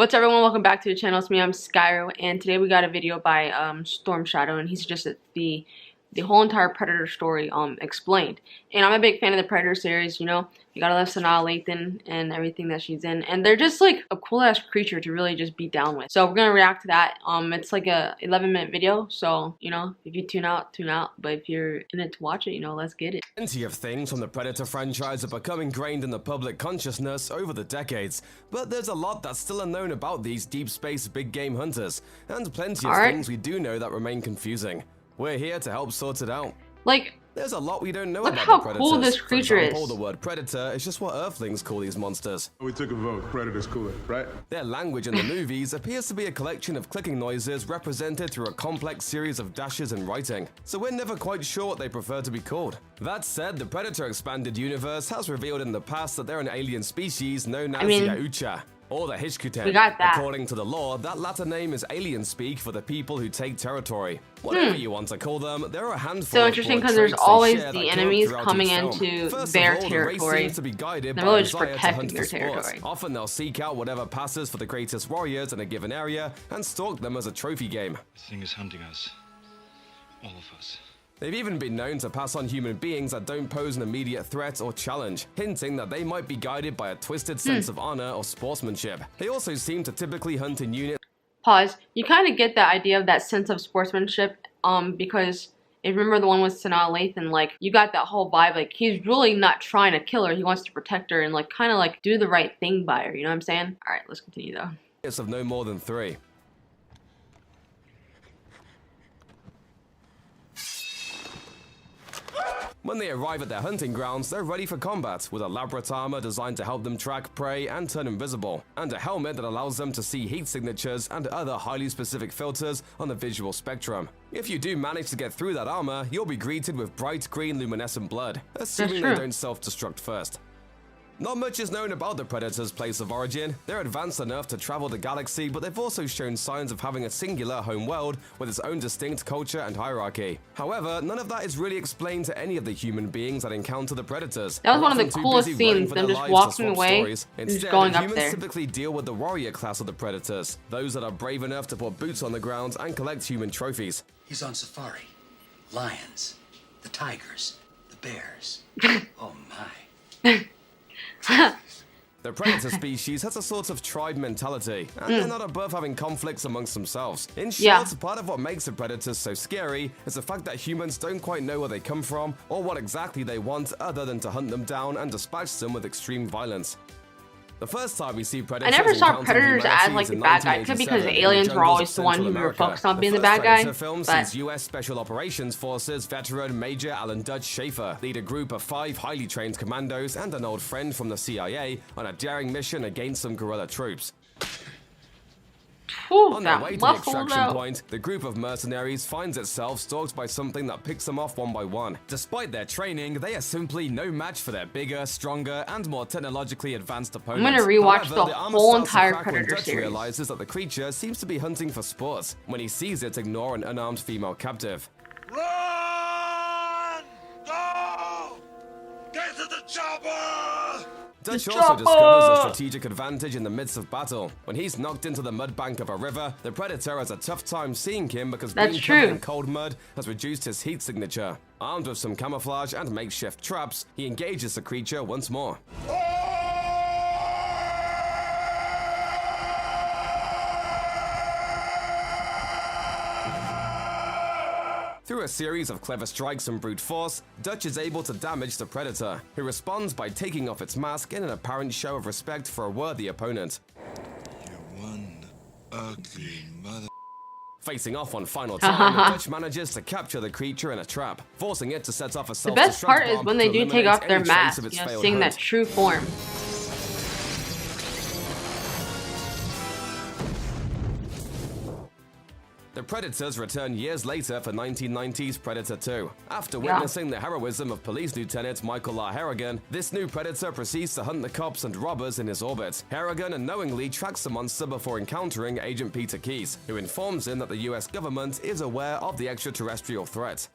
What's up, everyone? Welcome back to the channel. It's me, iAmSkyro, and today we got a video by Storm Shadow, and he suggested the whole entire Predator story explained. And I'm a big fan of the Predator series. You know, you gotta love Sanaa Lathan and everything that she's in, and they're just like a cool ass creature to really just be down with. So we're gonna react to that. It's like a 11-minute video, so you know, if you tune out, tune out. But if you're in it to watch it, you know, let's get it. Plenty of things from the Predator franchise have become ingrained in the public consciousness over the decades, but there's a lot that's still unknown about these deep space big game hunters, and plenty of things we do know that remain confusing. We're here to help sort it out. Like, there's a lot we don't know look about how the predators. cool this creature For example, is. the word predator is just what Earthlings call these monsters. We took a vote. Predator's cooler, right? Their language in the movies appears to be a collection of clicking noises represented through a complex series of dashes and writing, so we're never quite sure what they prefer to be called. That said, the Predator Expanded Universe has revealed in the past that they're an alien species known as Yaucha, or the Hishkuten. We got that. According to the lore, that latter name is alien speak for the people who take territory. Whatever you want to call them, there are a handful So of interesting, broad because there's traits they always share the that come enemies throughout coming each film. into First their of all, the race territory. seems to be guided They're by a really just desire to protecting hunt their for sports. territory. Often they'll seek out whatever passes for the greatest warriors in a given area and stalk them as a trophy game. This thing is hunting us. All of us. They've even been known to pass on human beings that don't pose an immediate threat or challenge, hinting that they might be guided by a twisted sense of honor or sportsmanship. They also seem to typically hunt in units. Pause. You kind of get the idea of that sense of sportsmanship, because if you remember the one with Sanaa Lathan, like, you got that whole vibe, like, he's really not trying to kill her, he wants to protect her and, like, kind of, like, do the right thing by her, you know what I'm saying? Alright, let's continue, though. It's of no more than 3. When they arrive at their hunting grounds, they're ready for combat, with elaborate armor designed to help them track prey and turn invisible, and a helmet that allows them to see heat signatures and other highly specific filters on the visual spectrum. If you do manage to get through that armor, you'll be greeted with bright green luminescent blood, assuming they don't self-destruct first. Not much is known about the Predator's place of origin. They're advanced enough to travel the galaxy, but they've also shown signs of having a singular home world with its own distinct culture and hierarchy. However, none of that is really explained to any of the human beings that encounter the Predators. That was one of the Often too coolest busy running scenes, for them their just lives to walking swap away stories. and just Instead, going up humans there. typically deal with the warrior class of the Predators, those that are brave enough to put boots on the ground and collect human trophies. He's on safari. Lions, the tigers, the bears. Oh my. The predator species has a sort of tribe mentality, and they're not above having conflicts amongst themselves. In short, part of what makes the predators so scary is the fact that humans don't quite know where they come from or what exactly they want other than to hunt them down and dispatch them with extreme violence. The first time we see predators, I never saw encounter predators humanity as like is the in bad guy. It could be because 1987 in aliens the were jungles always of the one Central who we were America. focused on being the first bad guy. Predator film But since U.S. Special Operations Forces veteran Major Alan Dutch Schaefer lead a group of 5 highly trained commandos and an old friend from the CIA on a daring mission against some guerrilla troops. On their way to the extraction point, the group of mercenaries finds itself stalked by something that picks them off one by one. Despite their training, they are simply no match for their bigger, stronger, and more technologically advanced opponents. I'm gonna rewatch However, the armor whole starts to entire crack when Predator Dutch series. realizes that the creature seems to be hunting for sport. When he sees it ignore an unarmed female captive. Run! Go! Get to the chopper! Dutch also discovers a strategic advantage in the midst of battle. When he's knocked into the mud bank of a river, the Predator has a tough time seeing him because being covered in cold mud has reduced his heat signature. Armed with some camouflage and makeshift traps, he engages the creature once more. Through a series of clever strikes and brute force, Dutch is able to damage the Predator, who responds by taking off its mask in an apparent show of respect for a worthy opponent. You one ugly mother. Facing off one final time, Dutch manages to capture the creature in a trap, forcing it to set off a the best self-destruct part is bomb when they to do take eliminate off their any trace mask, of its you know, failed seeing that hunt. true form. The Predators return years later for 1990's Predator 2. After witnessing the heroism of Police Lieutenant Michael R. Harrigan, this new Predator proceeds to hunt the cops and robbers in his orbit. Harrigan unknowingly tracks the monster before encountering Agent Peter Keyes, who informs him that the US government is aware of the extraterrestrial threat.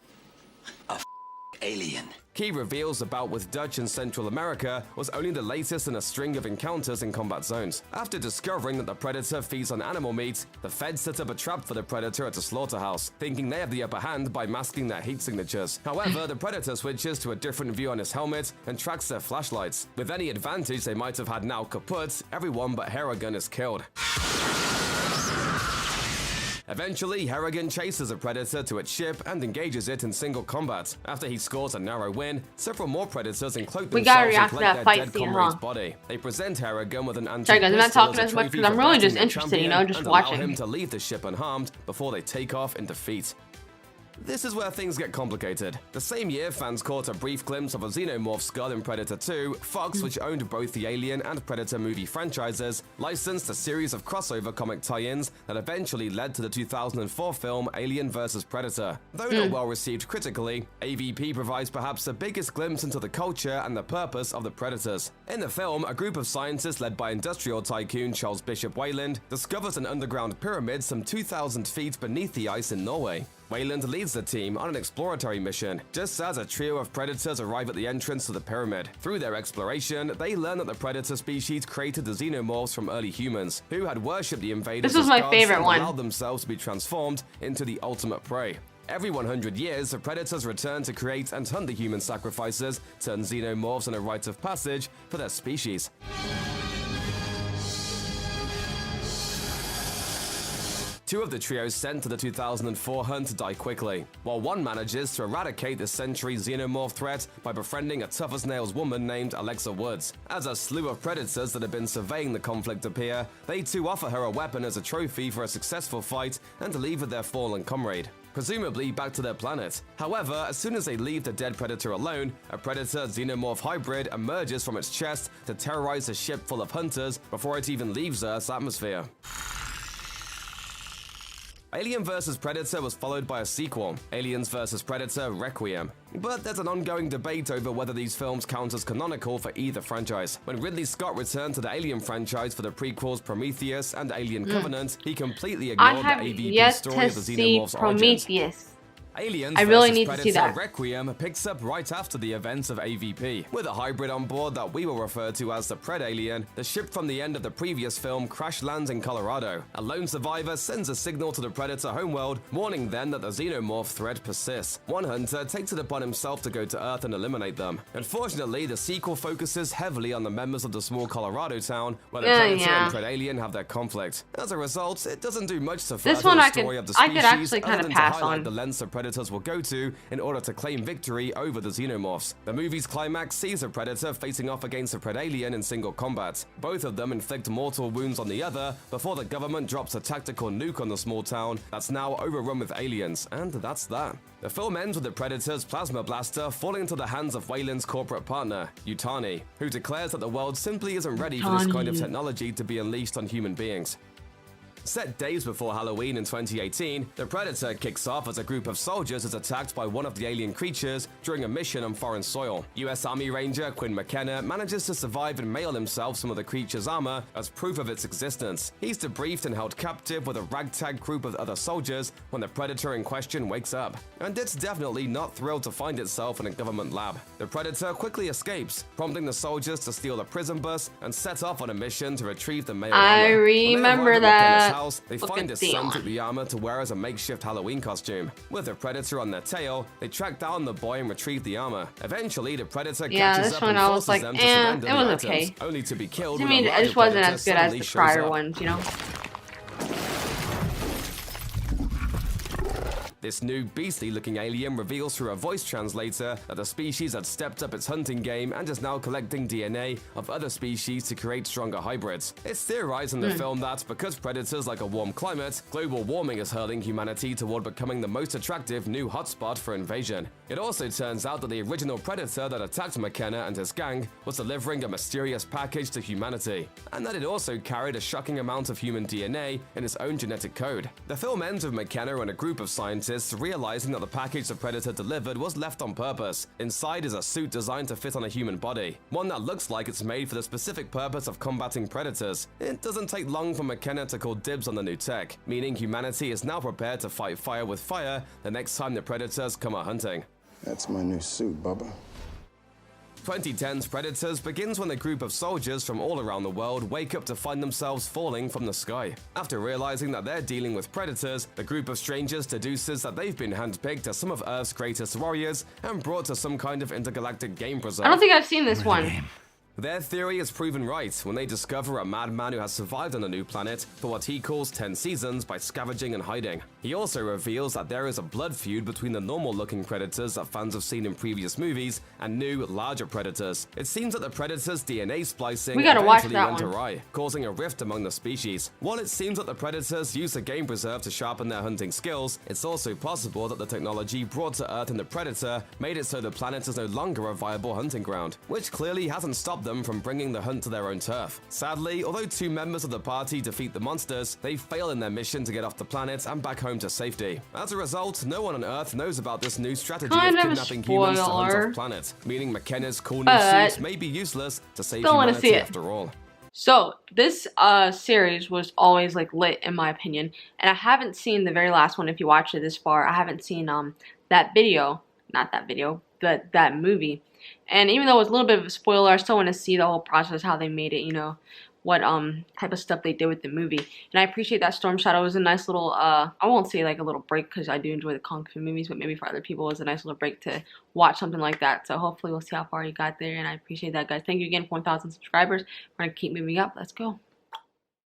alien. Key reveals about with Dutch and Central America was only the latest in a string of encounters in combat zones. After discovering that the predator feeds on animal meat, the feds set up a trap for the predator at a slaughterhouse, thinking they have the upper hand by masking their heat signatures. However, the predator switches to a different view on his helmet and tracks their flashlights. With any advantage they might have had now kaput, everyone but Harrigan is killed. Eventually, Harrigan chases a predator to its ship and engages it in single combat. After he scores a narrow win, several more predators encloak We gotta themselves and react to collect that their fight dead scene, comrade's huh? body. They present Harrigan with an Sorry guys, I'm not anti-pistol talking as a as much trophy because I'm for really batting just their interested, you know, champion just and allow watching. him to leave the ship unharmed before they take off in defeat. This is where things get complicated. The same year, fans caught a brief glimpse of a xenomorph skull in Predator 2, Fox, which owned both the Alien and Predator movie franchises, licensed a series of crossover comic tie-ins that eventually led to the 2004 film Alien vs. Predator. Though not well received critically, AVP provides perhaps the biggest glimpse into the culture and the purpose of the Predators. In the film, a group of scientists led by industrial tycoon Charles Bishop Weyland discovers an underground pyramid some 2,000 feet beneath the ice in Norway. Weyland leads the team on an exploratory mission, just as a trio of predators arrive at the entrance to the pyramid. Through their exploration, they learn that the predator species created the xenomorphs from early humans, who had worshipped the invaders This was as my gods favorite and one. allowed themselves to be transformed into the ultimate prey. Every 100 years, the predators return to create and hunt the human sacrifices, turn xenomorphs in a rite of passage for their species. Two of the trios sent to the 2004 hunt die quickly, while one manages to eradicate the century xenomorph threat by befriending a tough-as-nails woman named Alexa Woods. As a slew of predators that have been surveying the conflict appear, they too offer her a weapon as a trophy for a successful fight and to leave with their fallen comrade, presumably back to their planet. However, as soon as they leave the dead predator alone, a predator-xenomorph hybrid emerges from its chest to terrorize a ship full of hunters before it even leaves Earth's atmosphere. Alien vs. Predator was followed by a sequel, Aliens vs. Predator Requiem. But there's an ongoing debate over whether these films count as canonical for either franchise. When Ridley Scott returned to the Alien franchise for the prequels Prometheus and Alien Covenant, he completely I ignored have the AVP yet story of to the see xenomorph's origins. Prometheus. Aliens I really vs. need to see Predator that. Requiem picks up right after the events of AVP. With a hybrid on board that we will refer to as the Pred Alien, the ship from the end of the previous film crash lands in Colorado. A lone survivor sends a signal to the Predator homeworld, warning them that the xenomorph threat persists. One hunter takes it upon himself to go to Earth and eliminate them. Unfortunately, the sequel focuses heavily on the members of the small Colorado town where the Predator and Pred Alien have their conflict. As a result, it doesn't do much to further the story of the species, I could actually kind other of than pass to highlight on. the lengths the Predators will go to in order to claim victory over the xenomorphs. The movie's climax sees a Predator facing off against a Pred Alien in single combat. Both of them inflict mortal wounds on the other before the government drops a tactical nuke on the small town that's now overrun with aliens, and that's that. The film ends with the Predator's plasma blaster falling into the hands of Weyland's corporate partner, Yutani, who declares that the world simply isn't ready for this kind of technology to be unleashed on human beings. Set days before Halloween in 2018, the Predator kicks off as a group of soldiers is attacked by one of the alien creatures during a mission on foreign soil. US Army Ranger Quinn McKenna manages to survive and mail himself some of the creature's armor as proof of its existence. He's debriefed and held captive with a ragtag group of other soldiers when the Predator in question wakes up, and it's definitely not thrilled to find itself in a government lab. The Predator quickly escapes, prompting the soldiers to steal a prison bus and set off on a mission to retrieve the mail I armor. remember that. House, they find his son took the armor to wear as a makeshift Halloween costume. With the Predator on their tail, they track down the boy and retrieve the armor. Eventually, the Predator catches up and forces them to surrender the items, okay. only to be killed. I mean, it just wasn't as good as the prior ones, you know? This new beastly-looking alien reveals through a voice translator that the species had stepped up its hunting game and is now collecting DNA of other species to create stronger hybrids. It's theorized in the film that because predators like a warm climate, global warming is hurling humanity toward becoming the most attractive new hotspot for invasion. It also turns out that the original predator that attacked McKenna and his gang was delivering a mysterious package to humanity, and that it also carried a shocking amount of human DNA in its own genetic code. The film ends with McKenna and a group of scientists realizing that the package the Predator delivered was left on purpose. Inside is a suit designed to fit on a human body, one that looks like it's made for the specific purpose of combating predators. It doesn't take long for McKenna to call dibs on the new tech, meaning humanity is now prepared to fight fire with fire the next time the predators come a hunting. That's my new suit, Bubba. 2010's Predators begins when a group of soldiers from all around the world wake up to find themselves falling from the sky. After realizing that they're dealing with predators, the group of strangers deduces that they've been handpicked as some of Earth's greatest warriors and brought to some kind of intergalactic game preserve. I don't think I've seen this one. Their theory is proven right when they discover a madman who has survived on a new planet for what he calls 10 seasons by scavenging and hiding. He also reveals that there is a blood feud between the normal-looking predators that fans have seen in previous movies and new, larger predators. It seems that the predators' DNA splicing We gotta watch eventually that went one. awry, causing a rift among the species. While it seems that the predators use the game preserve to sharpen their hunting skills, it's also possible that the technology brought to Earth in the Predator made it so the planet is no longer a viable hunting ground, which clearly hasn't stopped them from bringing the hunt to their own turf. Sadly, although 2 members of the party defeat the monsters, they fail in their mission to get off the planet and back home to safety. As a result, no one on Earth knows about this new strategy Kind of of a kidnapping humans to hunt spoiler. off planet, meaning McKenna's cool new But suit may be useless to save still wanna see humanity it. after all. So this series was always like lit in my opinion, and I haven't seen the very last one. If you watched it this far, I haven't seen that video, not that video, but that movie. And even though it was a little bit of a spoiler, I still want to see the whole process, how they made it, you know, what type of stuff they did with the movie. And I appreciate that Storm Shadow was a nice little I won't say like a little break because I do enjoy the Kung Fu movies, but maybe for other people it was a nice little break to watch something like that. So hopefully we'll see how far you got there, and I appreciate that, guys. Thank you again for 1,000 subscribers. We're gonna keep moving up. Let's go.